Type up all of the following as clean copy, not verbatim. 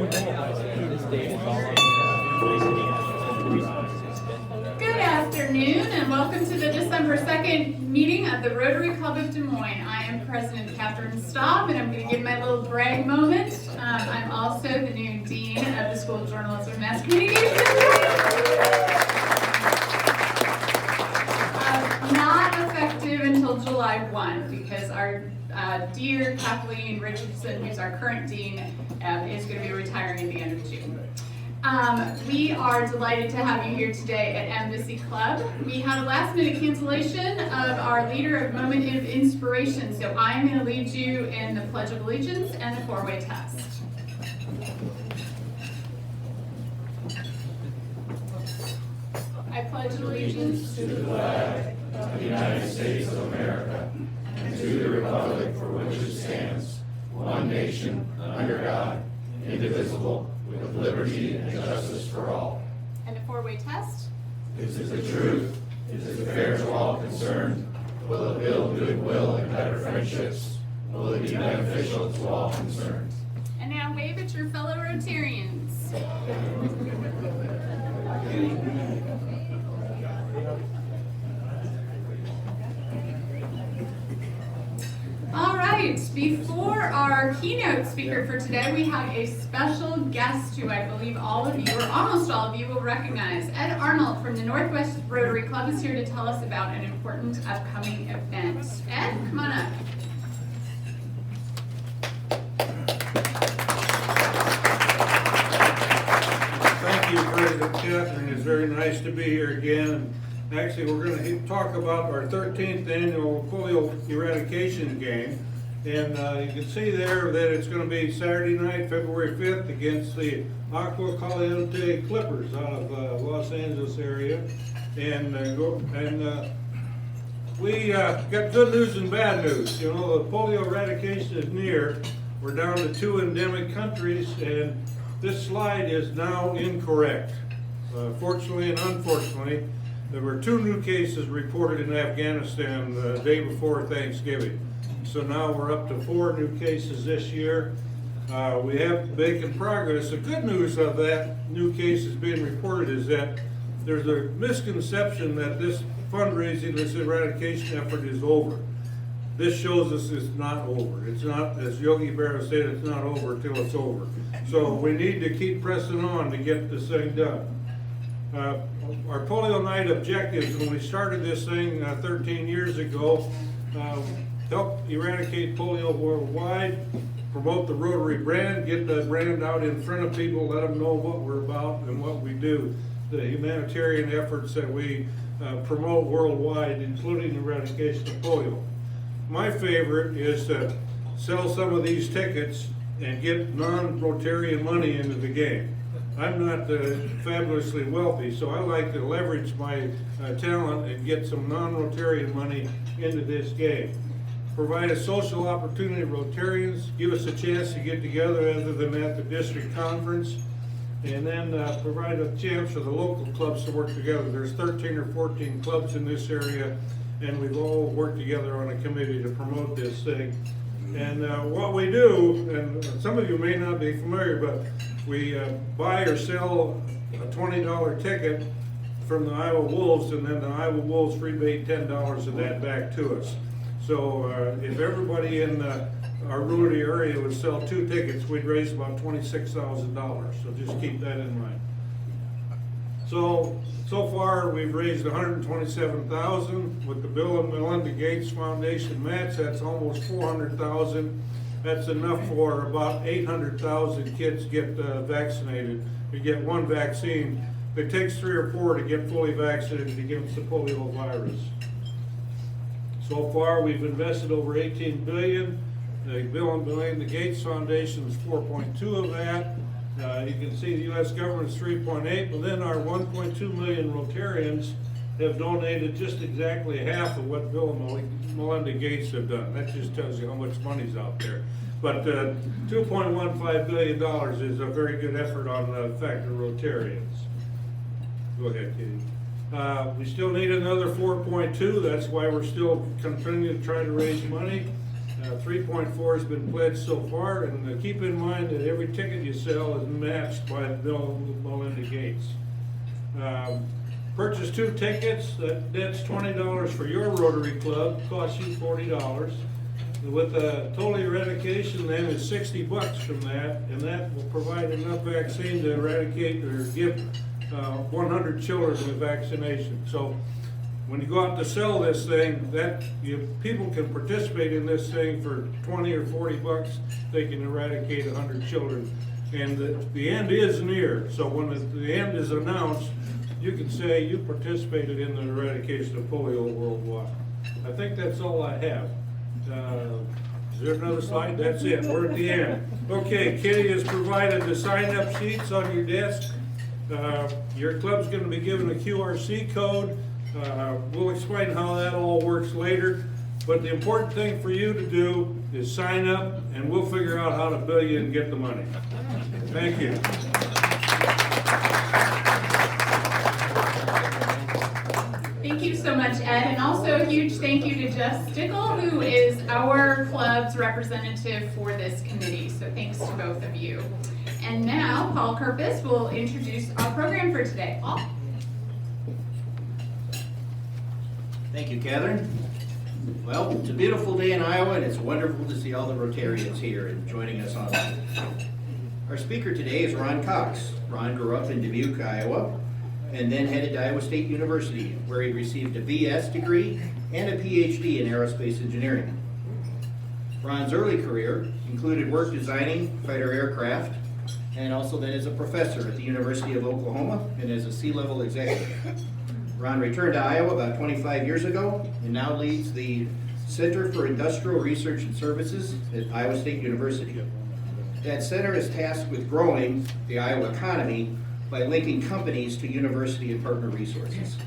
Good afternoon and welcome to the December 2nd meeting of the Rotary Club of Des Moines. I am President Catherine Staub and I'm going to give my little brag moment. I'm also the new Dean of the School of Journalism and Mass Communication. Not effective until July 1 because our dear Kathleen Richardson, who's our current Dean, is going to be retiring at the end of June. We are delighted to have you here today at Embassy Club. We had a last minute cancellation of our Leader of Moment of Inspiration, so I'm going to lead you in the Pledge of Allegiance and the four-way test. I pledge allegiance to the flag of the United States of America and to the republic for which it stands, one nation, under God, indivisible, with liberty and justice for all. And the four-way test? Is it the truth? Is it fair to all concerned? Will it build goodwill and better friendships? Will it be beneficial to all concerned? And now wave at your fellow Rotarians. All right, before our keynote speaker for today, we have a special guest who I believe all of you, or almost all of you, will recognize. Ed Arnold from the Northwest Rotary Club is here to tell us about an important upcoming event. Ed, come on up. Thank you, President Catherine. It's very nice to be here again. Actually, we're going to talk about our 13th annual polio eradication game. And you can see there that it's going to be Saturday night, February 5th, against the Aqua Caliente Clippers out of Los Angeles area. And we got good news and bad news. You know, the polio eradication is near. We're down to 2 endemic countries, and this slide is now incorrect. Fortunately and unfortunately, there were 2 new cases reported in Afghanistan the day before Thanksgiving. So now we're up to 4 new cases this year. We have making progress. The good news of that new cases being reported is that there's a misconception that this fundraising, this eradication effort is over. This shows us it's not over. It's not, as Yogi Berra said, it's not over till it's over. So we need to keep pressing on to get this thing done. Our polio night objectives when we started this thing 13 years ago, help eradicate polio worldwide, promote the Rotary brand, get the brand out in front of people, let them know what we're about and what we do, the humanitarian efforts that we promote worldwide, including eradication of polio. My favorite is to sell some of these tickets and get non-Rotarian money into the game. I'm not fabulously wealthy, so I like to leverage my talent and get some non-Rotarian money into this game. Provide a social opportunity to Rotarians, give us a chance to get together other than at the district conference, and then provide a chance for the local clubs to work together. There's 13 or 14 clubs in this area, and we've all worked together on a committee to promote this thing. And what we do, and some of you may not be familiar, but we buy or sell a $20 ticket from the Iowa Wolves, and then the Iowa Wolves rebate $10 of that back to us. So if everybody in our Rotary area would sell 2 tickets, we'd raise about $26,000. So just keep that in mind. So far we've raised $127,000 with the Bill and Melinda Gates Foundation match. That's almost $400,000. That's enough for about 800,000 kids get vaccinated. You get 1 vaccine. It takes 3 or 4 to get fully vaccinated against the polio virus. So far, we've invested over $18 billion. The Bill and Melinda Gates Foundation is 4.2 of that. You can see the U.S. government's 3.8, but then our 1.2 million Rotarians have donated just exactly half of what Bill and Melinda Gates have done. That just tells you how much money's out there. But $2.15 billion is a very good effort on the fact of Rotarians. Go ahead, Katie. We still need another 4.2. That's why we're still continuing to try to raise money. 3.4 has been pledged so far, and keep in mind that every ticket you sell is matched by Bill and Melinda Gates. Purchase 2 tickets, that's $20 for your Rotary Club, costs you $40. With the total eradication then is $60 from that, and that will provide enough vaccine to eradicate or give 100 children with vaccination. So when you go out to sell this thing, people can participate in this thing for 20 or 40 bucks. They can eradicate 100 children. And the end is near, so when the end is announced, you can say you participated in the eradication of polio worldwide. I think that's all I have. Is there another slide? That's it. We're at the end. Okay, Kitty has provided the sign-up sheets on your desk. Your club's going to be given a QRC code. We'll explain how that all works later. But the important thing for you to do is sign up, and we'll figure out how to bill you and get the money. Thank you. Thank you so much, Ed, and also a huge thank you to Jess Stickle, who is our club's representative for this committee. So thanks to both of you. And now, Paul Kerpis will introduce our program for today. Paul? Thank you, Catherine. Well, it's a beautiful day in Iowa, and it's wonderful to see all the Rotarians here and joining us online. Our speaker today is Ron Cox. Ron grew up in Dubuque, Iowa, and then headed to Iowa State University, where he received a BS degree and a PhD in aerospace engineering. Ron's early career included work designing fighter aircraft, and also then as a professor at the University of Oklahoma and as a C-level executive. Ron returned to Iowa about 25 years ago and now leads the Center for Industrial Research and Services at Iowa State University. That center is tasked with growing the Iowa economy by linking companies to university and partner resources.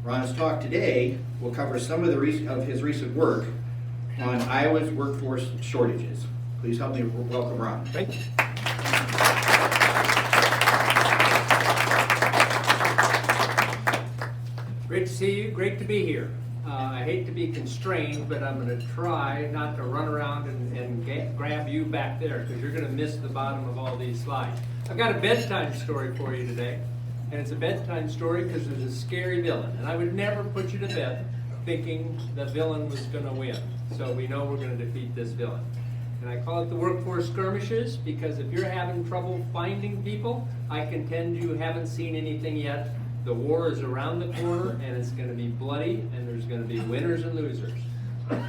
Ron's talk today will cover some of his recent work on Iowa's workforce shortages. Please help me welcome Ron. Thank you. Great to see you, great to be here. I hate to be constrained, but I'm going to try not to run around and grab you back there, because you're going to miss the bottom of all these slides. I've got a bedtime story for you today, and it's a bedtime story because there's a scary villain, and I would never put you to bed thinking the villain was going to win. So we know we're going to defeat this villain. And I call it the workforce skirmishes because if you're having trouble finding people, I contend you haven't seen anything yet. The war is around the corner, and it's going to be bloody, and there's going to be winners and losers.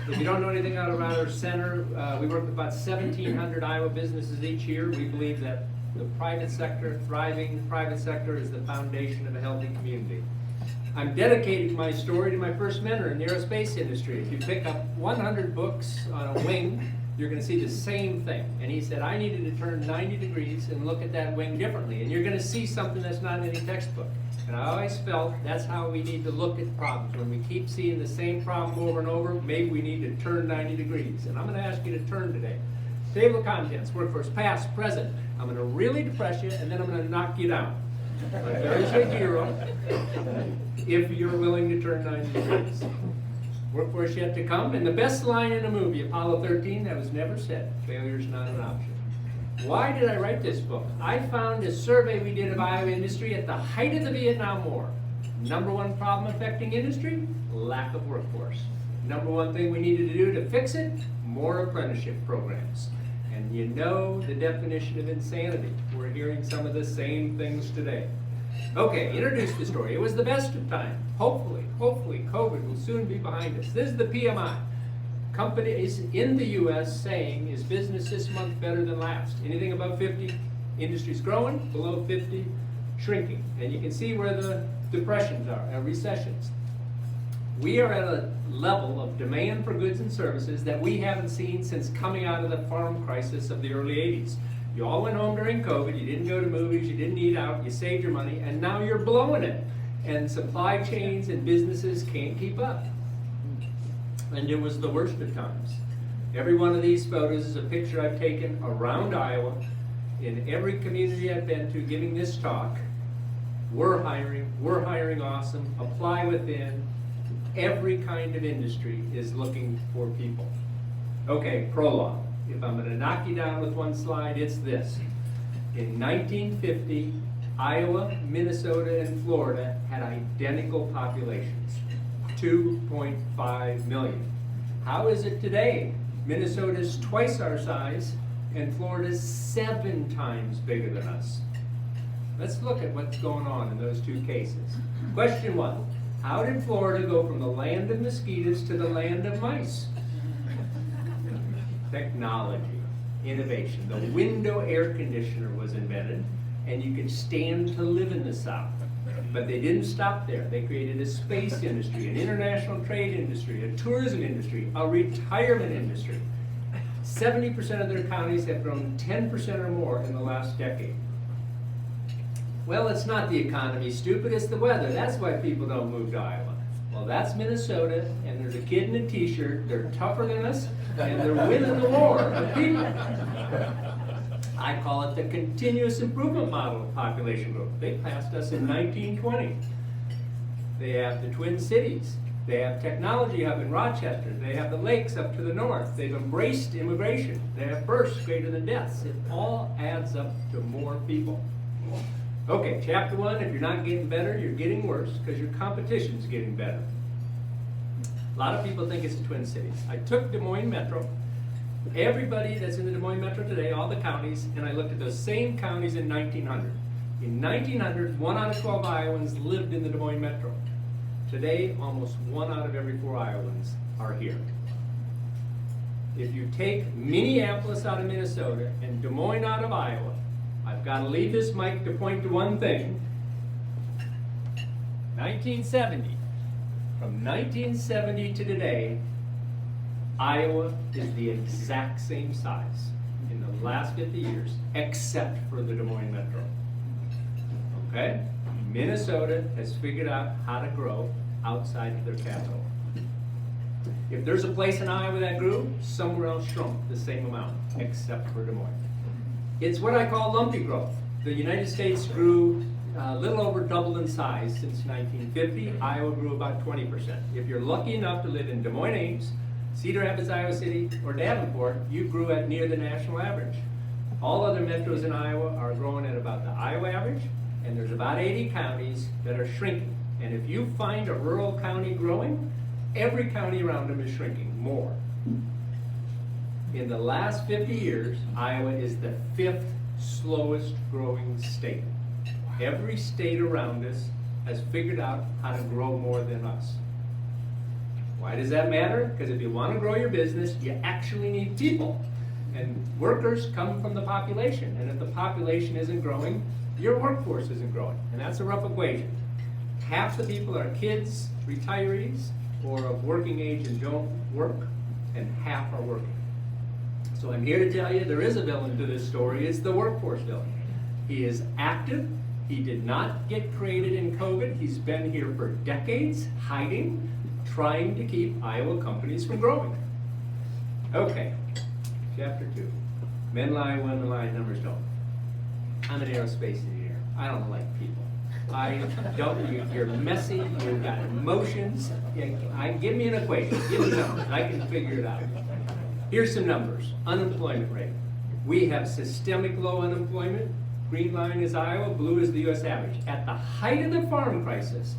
If you don't know anything about our center, we work with about 1,700 Iowa businesses each year. We believe that the private sector, thriving private sector, is the foundation of a healthy community. I'm dedicating my story to my first mentor in the aerospace industry. If you pick up 100 books on a wing, you're going to see the same thing. And he said, I needed to turn 90 degrees and look at that wing differently. And you're going to see something that's not in any textbook. And I always felt that's how we need to look at problems. When we keep seeing the same problem over and over, maybe we need to turn 90 degrees. And I'm going to ask you to turn today. Table of contents, workforce, past, present. I'm going to really depress you, and then I'm going to knock you down. But there is a hero if you're willing to turn 90 degrees. Workforce yet to come, and the best line in a movie, Apollo 13, that was never said. Failure's not an option. Why did I write this book? I found a survey we did of Iowa industry at the height of the Vietnam War. Number one problem affecting industry? Lack of workforce. Number one thing we needed to do to fix it? More apprenticeship programs. And you know the definition of insanity. We're hearing some of the same things today. Okay, introduce the story. It was the best of time. Hopefully, COVID will soon be behind us. This is the PMI. Companies in the U.S. saying, is business this month better than last? Anything above 50, industry's growing. Below 50, shrinking. And you can see where the depressions are, recessions. We are at a level of demand for goods and services that we haven't seen since coming out of the farm crisis of the early 80s. You all went home during COVID, you didn't go to movies, you didn't eat out, you saved your money, and now you're blowing it. And supply chains and businesses can't keep up. And it was the worst of times. Every one of these photos is a picture I've taken around Iowa, in every community I've been to giving this talk. We're hiring awesome, apply within. Every kind of industry is looking for people. Okay, prologue. If I'm gonna knock you down with one slide, it's this. In 1950, Iowa, Minnesota, and Florida had identical populations, 2.5 million. How is it today? Minnesota's twice our size, and Florida's 7 times bigger than us. Let's look at what's going on in those two cases. Question 1, how did Florida go from the land of mosquitoes to the land of mice? Technology, innovation. The window air conditioner was invented, and you could stand to live in the South. But they didn't stop there. They created a space industry, an international trade industry, a tourism industry, a retirement industry. 70% of their counties have grown 10% or more in the last decade. Well, it's not the economy, stupid, it's the weather. That's why people don't move to Iowa. Well, that's Minnesota, and there's a kid in a t-shirt. They're tougher than us, and they're winning the war of people. I call it the continuous improvement model of population growth. They passed us in 1920. They have the Twin Cities. They have technology hub in Rochester. They have the lakes up to the north. They've embraced immigration. They have births greater than deaths. It all adds up to more people. Okay, chapter 1, if you're not getting better, you're getting worse because your competition's getting better. A lot of people think it's the Twin Cities. I took Des Moines Metro, everybody that's in the Des Moines Metro today, all the counties, and I looked at those same counties in 1900. In 1900, 1 out of 12 Iowans lived in the Des Moines Metro. Today, almost 1 out of every 4 Iowans are here. If you take Minneapolis out of Minnesota and Des Moines out of Iowa, I've got to leave this mic to point to one thing. 1970. From 1970 to today, Iowa is the exact same size in the last 50 years, except for the Des Moines Metro. Okay? Minnesota has figured out how to grow outside of their capital. If there's a place in Iowa that grew, somewhere else shrunk the same amount, except for Des Moines. It's what I call lumpy growth. The United States grew a little over double in size since 1950. Iowa grew about 20%. If you're lucky enough to live in Des Moines, Ames, Cedar Rapids, Iowa City, or Davenport, you grew at near the national average. All other metros in Iowa are growing at about the Iowa average, and there's about 80 counties that are shrinking. And if you find a rural county growing, every county around them is shrinking more. In the last 50 years, Iowa is the 5th slowest growing state. Every state around us has figured out how to grow more than us. Why does that matter? Because if you want to grow your business, you actually need people. And workers come from the population. And if the population isn't growing, your workforce isn't growing. And that's a rough equation. Half the people are kids, retirees, or of working age and don't work, and half are working. So I'm here to tell you there is a villain to this story. It's the workforce villain. He is active. He did not get created in COVID. He's been here for decades, hiding, trying to keep Iowa companies from growing. Okay, chapter 2. Men lie, women lie, numbers don't. I'm an aerospace engineer. I don't like people. I don't, you're messy, you've got emotions. Give me an equation, give me numbers, I can figure it out. Here's some numbers. Unemployment rate. We have systemic low unemployment. Green line is Iowa, blue is the U.S. average. At the height of the farm crisis,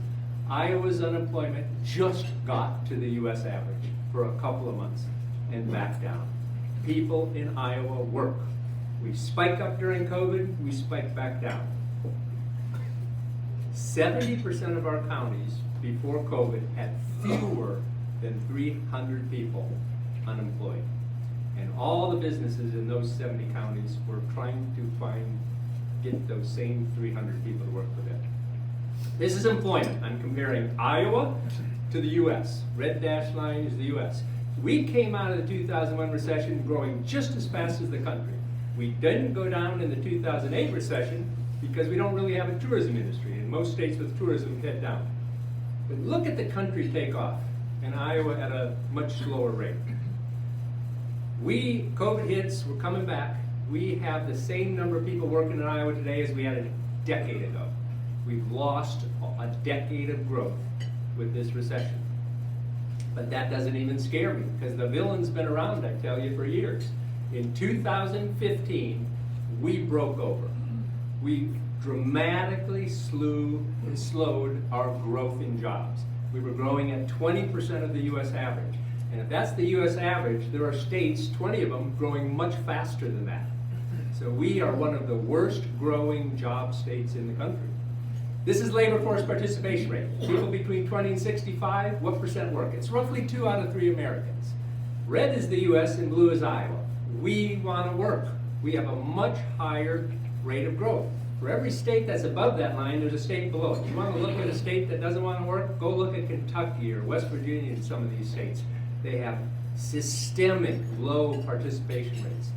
Iowa's unemployment just got to the U.S. average for a couple of months and back down. People in Iowa work. We spike up during COVID, we spike back down. 70% of our counties before COVID had fewer than 300 people unemployed. And all the businesses in those 70 counties were trying to get those same 300 people to work for them. This is employment. I'm comparing Iowa to the U.S. Red dashed line is the U.S. We came out of the 2001 recession growing just as fast as the country. We didn't go down in the 2008 recession because we don't really have a tourism industry, and most states with tourism head down. But look at the country take off, and Iowa at a much slower rate. COVID hits, we're coming back. We have the same number of people working in Iowa today as we had a decade ago. We've lost a decade of growth with this recession. But that doesn't even scare me, because the villain's been around, I tell you, for years. In 2015, we broke over. We dramatically slowed our growth in jobs. We were growing at 20% of the US average. And if that's the US average, there are states, 20 of them, growing much faster than that. So we are one of the worst growing job states in the country. This is labor force participation rate. People between 20 and 65, what percent work? It's roughly 2 out of 3 Americans. Red is the US and blue is Iowa. We want to work. We have a much higher rate of growth. For every state that's above that line, there's a state below it. You want to look at a state that doesn't want to work? Go look at Kentucky or West Virginia and some of these states. They have systemic low participation rates.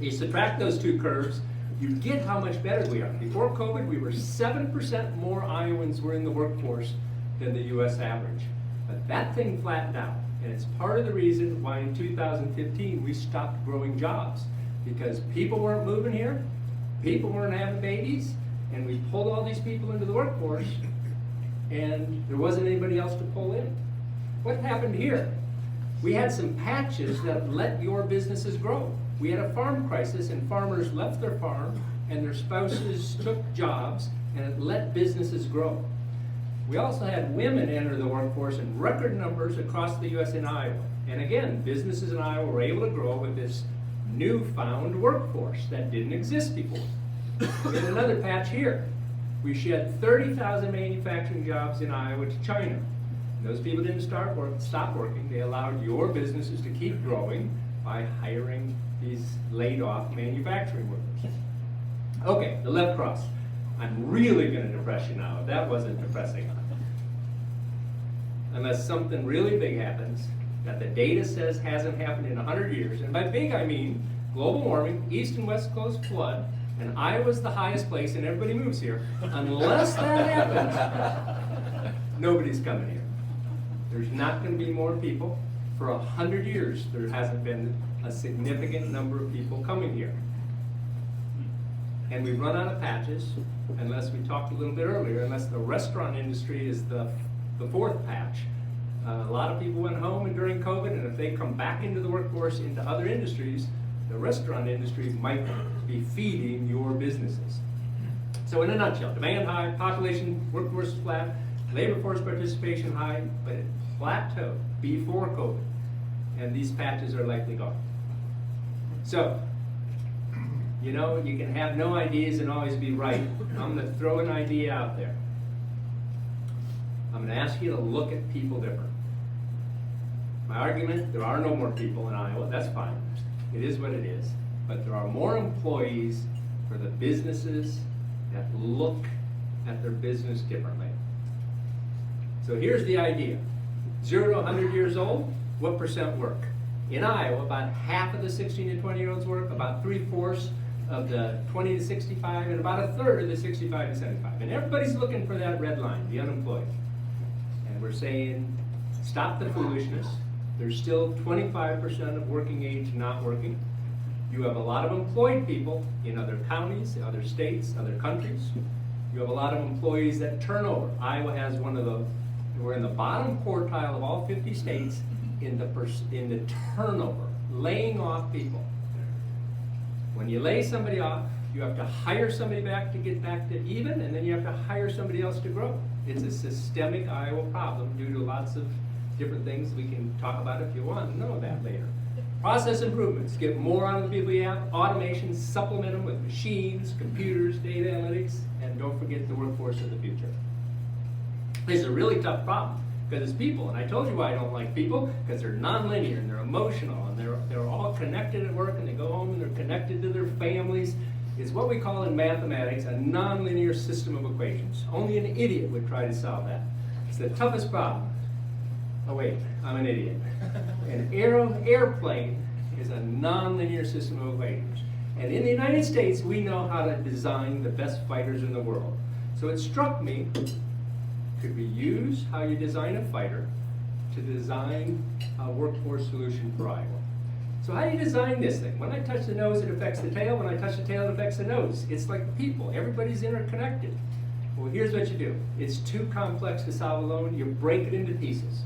You subtract those two curves, you get how much better we are. Before COVID, we were 7% more Iowans were in the workforce than the US average. But that thing flattened out, and it's part of the reason why in 2015 we stopped growing jobs. Because people weren't moving here, people weren't having babies, and we pulled all these people into the workforce, and there wasn't anybody else to pull in. What happened here? We had some patches that let your businesses grow. We had a farm crisis, and farmers left their farm, and their spouses took jobs, and it let businesses grow. We also had women enter the workforce in record numbers across the US and Iowa. And again, businesses in Iowa were able to grow with this newfound workforce that didn't exist before. We had another patch here. We shed 30,000 manufacturing jobs in Iowa to China. Those people didn't stop working. They allowed your businesses to keep growing by hiring these laid off manufacturing workers. Okay, the left cross. I'm really going to depress you now. That wasn't depressing. Unless something really big happens that the data says hasn't happened in 100 years. And by big, I mean global warming, east and west coast flood, and Iowa's the highest place and everybody moves here. Unless that happens, nobody's coming here. There's not going to be more people. For 100 years, there hasn't been a significant number of people coming here. And we've run out of patches, unless we talked a little bit earlier, unless the restaurant industry is the fourth patch. A lot of people went home and during COVID, and if they come back into the workforce into other industries, the restaurant industry might be feeding your businesses. So in a nutshell, demand high, population, workforce flat, labor force participation high, but it plateaued before COVID, and these patches are likely gone. So, you know, you can have no ideas and always be right. I'm going to throw an idea out there. I'm going to ask you to look at people different. My argument, there are no more people in Iowa, that's fine. It is what it is. But there are more employees for the businesses that look at their business differently. So here's the idea. 0 to 100 years old, what percent work? In Iowa, about half of the 16 to 20-year-olds work, about 3/4 of the 20 to 65, and about 1/3 of the 65 to 75. And everybody's looking for that red line, the unemployed. And we're saying, stop the foolishness. There's still 25% of working age not working. You have a lot of employed people in other counties, other states, other countries. You have a lot of employees that turn over. Iowa has one of the, we're in the bottom quartile of all 50 states in the turnover, laying off people. When you lay somebody off, you have to hire somebody back to get back to even, and then you have to hire somebody else to grow. It's a systemic Iowa problem due to lots of different things we can talk about if you want to know that later. Process improvements, get more out of the people you have, automation, supplement them with machines, computers, data analytics, and don't forget the workforce of the future. This is a really tough problem because it's people, and I told you why I don't like people, because they're nonlinear and they're emotional and they're all connected at work and they go home and they're connected to their families. It's what we call in mathematics a nonlinear system of equations. Only an idiot would try to solve that. It's the toughest problem. Oh wait, I'm an idiot. An airplane is a nonlinear system of equations. And in the United States, we know how to design the best fighters in the world. So it struck me, could we use how you design a fighter to design a workforce solution for Iowa? So how do you design this thing? When I touch the nose, it affects the tail. When I touch the tail, it affects the nose. It's like people. Everybody's interconnected. Well, here's what you do. It's too complex to solve alone. You break it into pieces.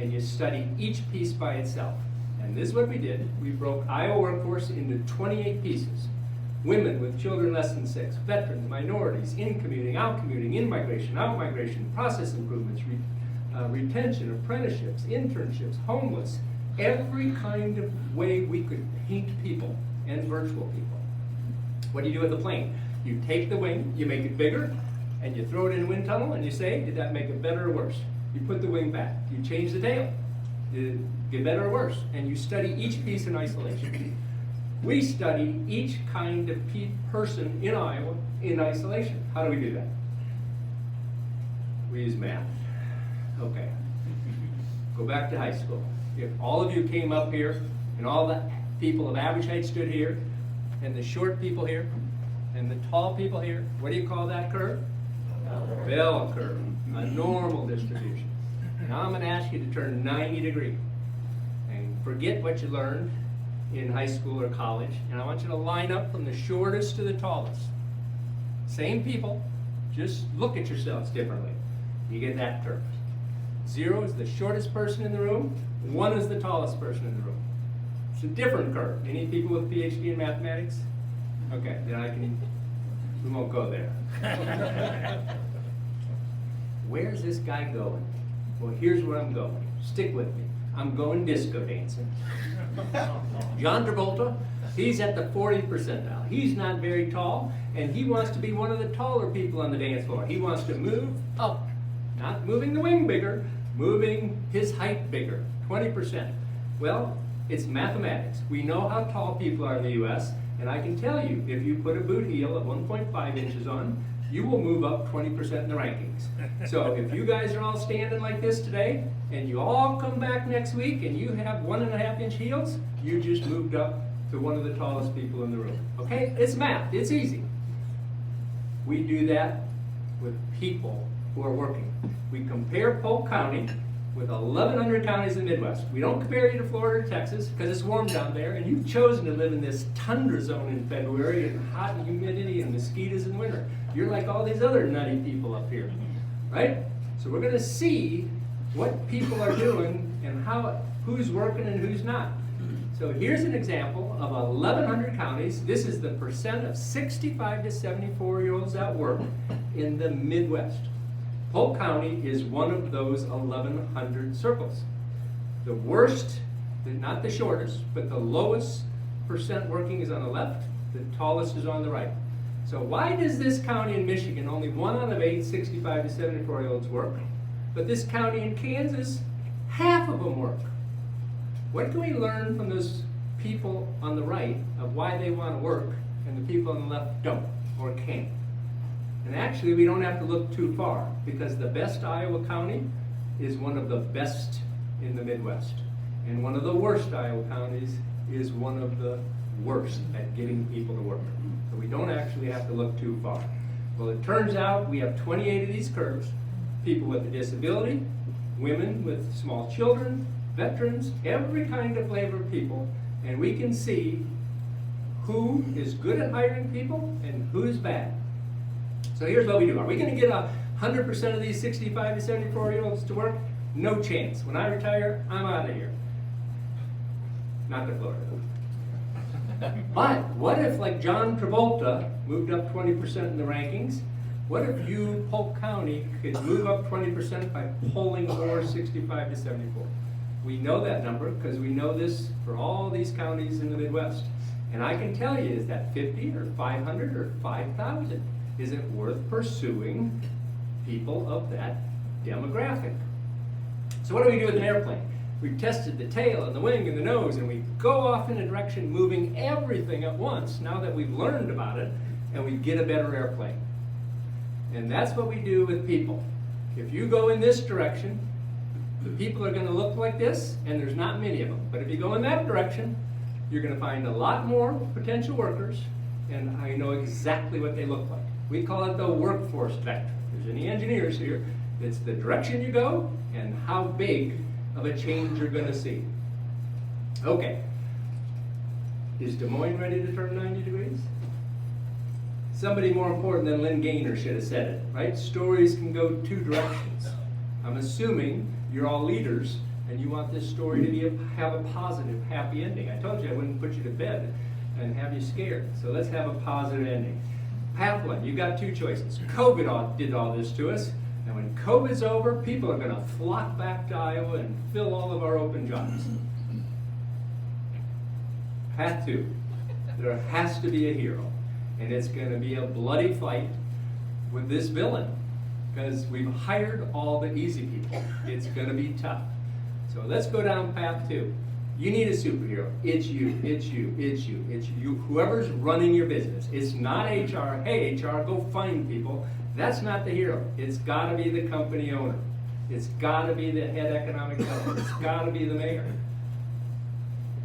and you study each piece by itself. And this is what we did. We broke Iowa workforce into 28 pieces. Women with children less than 6, veterans, minorities, in-commuting, out-commuting, in-migration, out-migration, process improvements, retention, apprenticeships, internships, homeless, every kind of way we could paint people and virtual people. What do you do with the plane? You take the wing, you make it bigger, and you throw it in a wind tunnel, and you say, did that make it better or worse? You put the wing back. You change the tail. Did it get better or worse? And you study each piece in isolation. We study each kind of person in Iowa in isolation. How do we do that? We use math. Okay. Go back to high school. If all of you came up here, and all the people of average height stood here, and the short people here, and the tall people here, what do you call that curve? Bell curve, a normal distribution. Now I'm going to ask you to turn 90 degrees and forget what you learned in high school or college, and I want you to line up from the shortest to the tallest. Same people, just look at yourselves differently. You get that curve. 0 is the shortest person in the room, 1 is the tallest person in the room. It's a different curve. Any people with PhD in mathematics? Okay, then we won't go there. Where's this guy going? Well, here's where I'm going. Stick with me. I'm going disco dancing. John Travolta, he's at the 40th percentile. He's not very tall, and he wants to be one of the taller people on the dance floor. He wants to move up, not moving the wing bigger, moving his height bigger, 20%. Well, it's mathematics. We know how tall people are in the U.S., and I can tell you, if you put a boot heel of 1.5 inches on, you will move up 20% in the rankings. So if you guys are all standing like this today, and you all come back next week and you have 1.5 inch heels, you just moved up to one of the tallest people in the room. Okay? It's math. It's easy. We do that with people who are working. We compare Polk County with 1,100 counties in the Midwest. We don't compare you to Florida or Texas because it's warm down there, and you've chosen to live in this tundra zone in February and hot and humidity and mosquitoes in winter. You're like all these other nutty people up here, right? So we're going to see what people are doing and who's working and who's not. So here's an example of 1,100 counties. This is the percent of 65 to 74-year-olds at work in the Midwest. Polk County is one of those 1,100 circles. The worst, not the shortest, but the lowest percent working is on the left, the tallest is on the right. So why does this county in Michigan, only 1 out of 8 65 to 74-year-olds work, but this county in Kansas, half of them work? What can we learn from those people on the right of why they want to work and the people on the left don't or can't? And actually, we don't have to look too far, because the best Iowa county is one of the best in the Midwest. And one of the worst Iowa counties is one of the worst at getting people to work. So we don't actually have to look too far. Well, it turns out we have 28 of these curves. People with a disability, women with small children, veterans, every kind of flavor of people. And we can see who is good at hiring people and who's bad. So here's what we do. Are we going to get 100% of these 65 to 74-year-olds to work? No chance. When I retire, I'm out of here. Not to Florida. But what if, like John Travolta, moved up 20% in the rankings? What if you, Polk County, could move up 20% by polling more 65 to 74? We know that number because we know this for all these counties in the Midwest. And I can tell you, is that 50 or 500 or 5,000? Is it worth pursuing people of that demographic? So what do we do with an airplane? We've tested the tail and the wing and the nose, and we go off in a direction moving everything at once now that we've learned about it, and we get a better airplane. And that's what we do with people. If you go in this direction, the people are going to look like this, and there's not many of them. But if you go in that direction, you're going to find a lot more potential workers, and I know exactly what they look like. We call it the workforce vector. If there's any engineers here, it's the direction you go and how big of a change you're going to see. Okay. Is Des Moines ready to turn 90 degrees? Somebody more important than Lynn Gaynor should have said it, right? Stories can go 2 directions. I'm assuming you're all leaders, And you want this story to have a positive, happy ending. I told you I wouldn't put you to bed and have you scared. So let's have a positive ending. Path one, you got two choices. COVID did all this to us. And when COVID's over, people are going to flock back to Iowa and fill all of our open jobs. Path two, there has to be a hero. And it's going to be a bloody fight with this villain. Because we've hired all the easy people. It's going to be tough. So let's go down path two. You need a superhero. It's you, it's you, it's you, it's you. Whoever's running your business. It's not HR. Hey, HR, go find people. That's not the hero. It's got to be the company owner. It's got to be the head economic development. It's got to be the mayor.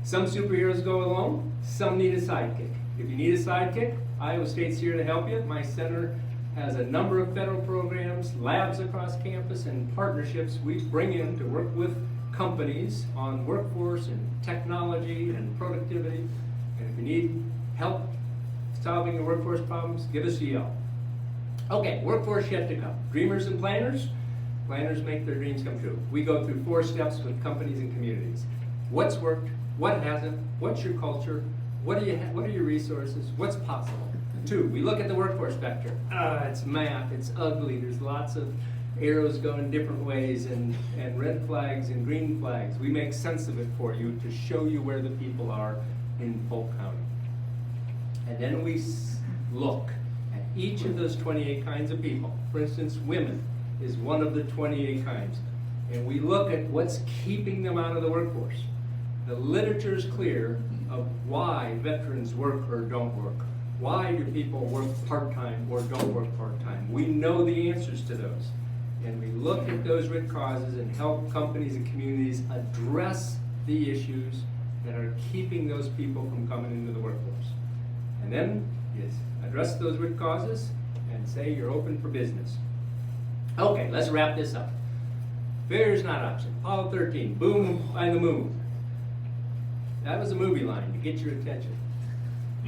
Some superheroes go alone. Some need a sidekick. If you need a sidekick, Iowa State's here to help you. My center has a number of federal programs, labs across campus, and partnerships we bring in to work with companies on workforce and technology and productivity. And if you need help solving your workforce problems, give us a yell. Okay, workforce yet to come. Dreamers and planners. Planners make their dreams come true. We go through 4 steps with companies and communities. What's worked? What hasn't? What's your culture? What are your resources? What's possible? 2, we look at the workforce vector. It's math, it's ugly, there's lots of arrows going different ways and red flags and green flags. We make sense of it for you to show you where the people are in Polk County. And then we look at each of those 28 kinds of people. For instance, women is one of the 28 kinds. And we look at what's keeping them out of the workforce. The literature is clear of why veterans work or don't work. Why do people work part-time or don't work part-time? We know the answers to those. And we look at those root causes and help companies and communities address the issues that are keeping those people from coming into the workforce. And then you address those root causes and say you're open for business. Okay, let's wrap this up. Failure's not an option. Apollo 13, boom by the moon. That was a movie line to get your attention.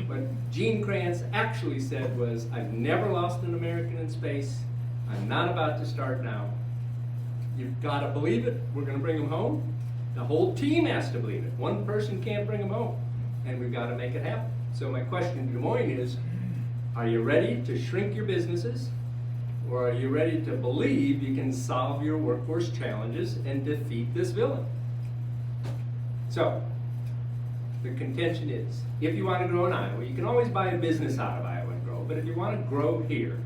What Gene Kranz actually said was, I've never lost an American in space. I'm not about to start now. You've got to believe it. We're going to bring them home. The whole team has to believe it. One person can't bring them home. And we've got to make it happen. So my question to Des Moines is, are you ready to shrink your businesses? Or are you ready to believe you can solve your workforce challenges and defeat this villain? So, the contention is, if you want to grow in Iowa, you can always buy a business out of Iowa and grow, but if you want to grow here,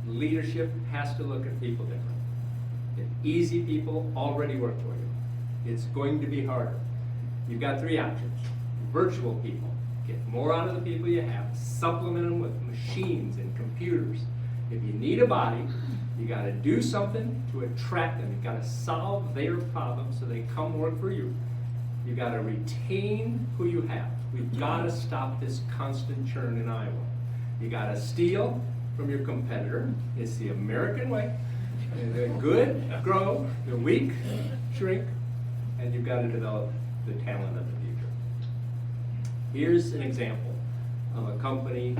leadership has to look at people different. If easy people already work for you, it's going to be harder. You've got 3 options. Virtual people, get more out of the people you have, supplement them with machines and computers. If you need a body, you got to do something to attract them. You got to solve their problems so they come work for you. You got to retain who you have. We've got to stop this constant churn in Iowa. You got to steal from your competitor. It's the American way. The good grow, the weak shrink, and you've got to develop the talent of the future. Here's an example of a company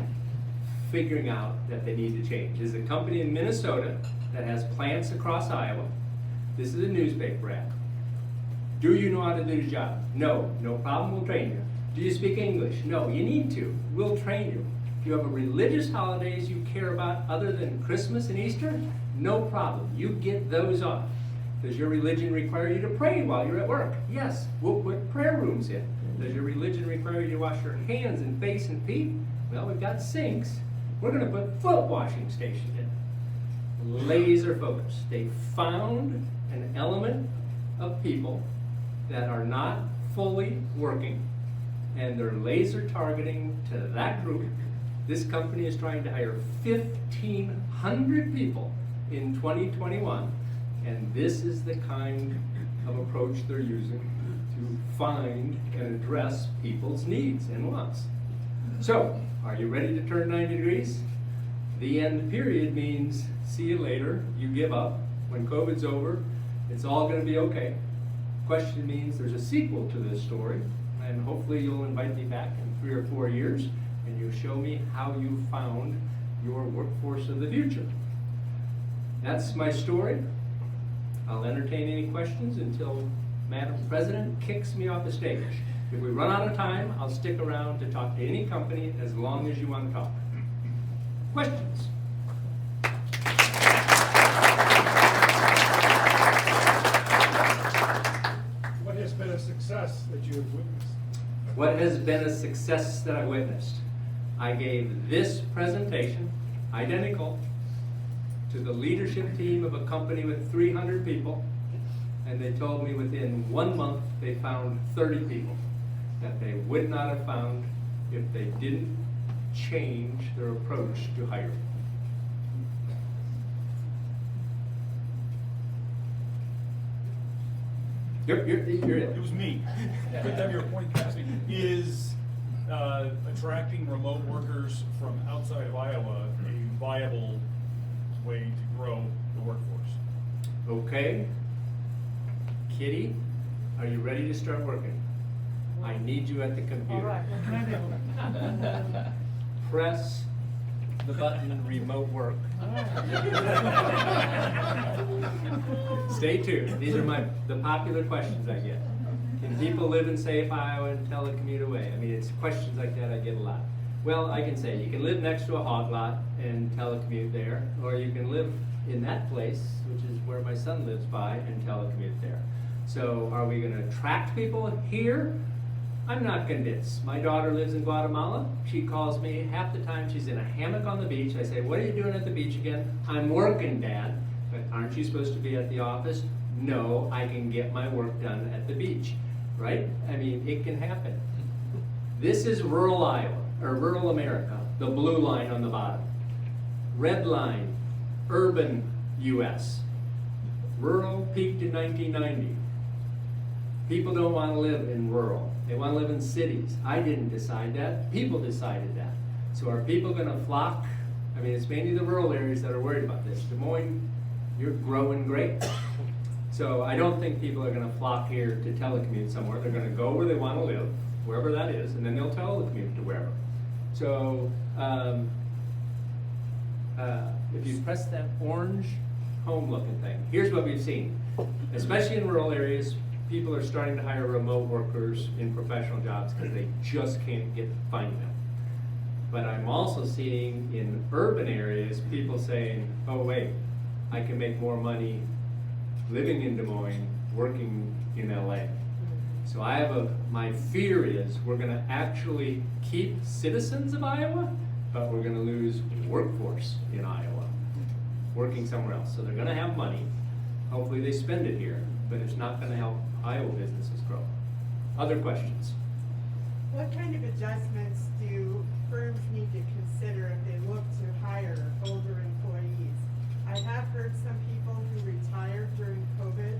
figuring out that they need to change. This is a company in Minnesota that has plants across Iowa. This is a newspaper ad. Do you know how to do the job? No. No problem, we'll train you. Do you speak English? No, you need to. We'll train you. Do you have a religious holidays you care about other than Christmas and Easter? No problem. You get those off. Does your religion require you to pray while you're at work? Yes, we'll put prayer rooms in. Does your religion require you to wash your hands and face and feet? Well, we've got sinks. We're going to put foot washing stations in. Laser focus. They found an element of people that are not fully working, and they're laser targeting to that group. This company is trying to hire 1,500 people in 2021, and this is the kind of approach they're using to find and address people's needs and wants. So, are you ready to turn 90 degrees? The end period means see you later, you give up. When COVID's over, it's all going to be okay. Question means there's a sequel to this story, and hopefully you'll invite me back in 3 or 4 years and you'll show me how you found your workforce of the future. That's my story. I'll entertain any questions until Madam President kicks me off the stage. If we run out of time, I'll stick around to talk to any company as long as you want to talk. Questions? What has been a success that you have witnessed? What has been a success that I witnessed? I gave this presentation, identical, to the leadership team of a company with 300 people, and they told me within 1 month they found 30 people that they would not have found if they didn't change their approach to hiring. You're it. It was me. Good to have your point, Cassie. Is attracting remote workers from outside of Iowa a viable way to grow the workforce? Okay. Kitty, are you ready to start working? I need you at the computer. All right, what can I do? Press the button remote work. Stay tuned. These are the popular questions I get. Can people live in safe Iowa and telecommute away? I mean, it's questions like that I get a lot. Well, I can say you can live next to a hog lot and telecommute there, or you can live in that place, which is where my son lives by, and telecommute there. So are we going to attract people here? I'm not convinced. My daughter lives in Guatemala. She calls me half the time. She's in a hammock on the beach. I say, what are you doing at the beach again? I'm working, Dad. But aren't you supposed to be at the office? No, I can get my work done at the beach, right? I mean, it can happen. This is rural Iowa, or rural America, the blue line on the bottom. Red line, urban US. Rural peaked in 1990. People don't want to live in rural. They want to live in cities. I didn't decide that. People decided that. So are people going to flock? I mean, it's mainly the rural areas that are worried about this. Des Moines, you're growing great. So I don't think people are going to flock here to telecommute somewhere. They're going to go where they want to live, wherever that is, and then they'll telecommute to wherever. So if you press that orange home-looking thing, here's what we've seen. Especially in rural areas, people are starting to hire remote workers in professional jobs because they just can't find them. But I'm also seeing in urban areas people saying, oh wait, I can make more money living in Des Moines, working in LA. So my fear is we're gonna actually keep citizens of Iowa, but we're gonna lose workforce in Iowa, working somewhere else. So they're gonna have money, hopefully they spend it here, but it's not gonna help Iowa businesses grow. Other questions? What kind of adjustments do firms need to consider if they look to hire older employees? I have heard some people who retired during COVID